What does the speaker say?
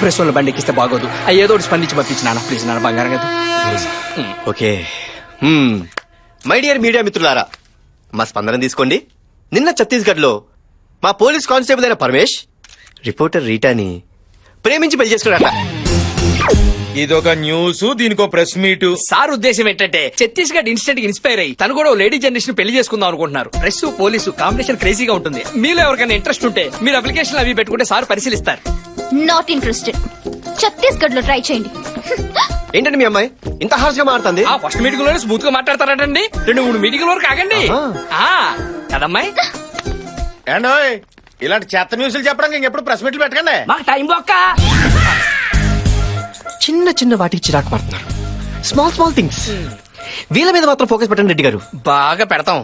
Press వాళ్ళ బండి ఎక్కిస్తే బాగోదు. ఏదో ఒకటి స్పందించి పంపించి నాన్న ప్లీజ్ నాన్న, బంగారం కదా. ఓకే మై డియర్ మీడియా మిత్రులారా, మా స్పందన తీసుకోండి. నిన్న ఛత్తీస్గఢ్ లో మా పోలీస్ కానిస్టేబుల్ అయిన పరమేష్ రిపోర్టర్ రీటాని ప్రేమించి పెళ్లి చేసుకున్నాడట. ఇదొక న్యూస్, దీనికో ప్రెస్ మీట్. సార్ ఉద్దేశం ఏంటంటే ఛత్తీస్గఢ్ ఇన్స్టెంట్ ఇన్స్పైర్ అయ్యి తను కూడా లేడీ జనరేషన్ పెళ్లి చేసుకుందాం అనుకుంటున్నారు. ప్రెస్ పోలీసు కాంబినేషన్ క్రేజీగా ఉంటుంది. మీలో ఎవరికైనా ఇంట్రెస్ట్ ఉంటే మీరు అప్లికేషన్ అవి పెట్టుకుంటే సార్ పరిశీలిస్తారు. Not interested. ఛత్తీస్గఢ్ లో ట్రై చేయండి. ఏంటండి మీ అమ్మాయి ఇంత హార్ష్ గా మారుతుంది? ఆ ఫస్ట్ మీటింగ్ లోనే స్మూత్ గా మాట్లాడతారటండి. 2-3 మీటింగ్ వరకు ఆగండి. కదమ్మాయి, ఏండోయ్ ఇలాంటి చెత్త న్యూస్లు చెప్పడానికి ఇంకెప్పుడు ప్రెస్ మీట్లు పెట్టకండి. మాకు టైం బొక్క. చిన్న చిన్న వాటికి చిరాకు పడుతున్నారు. Small things. వీళ్ళ మీద మాత్రం ఫోకస్ పెట్టండి రెడ్డి గారు. బాగా పెడతాం.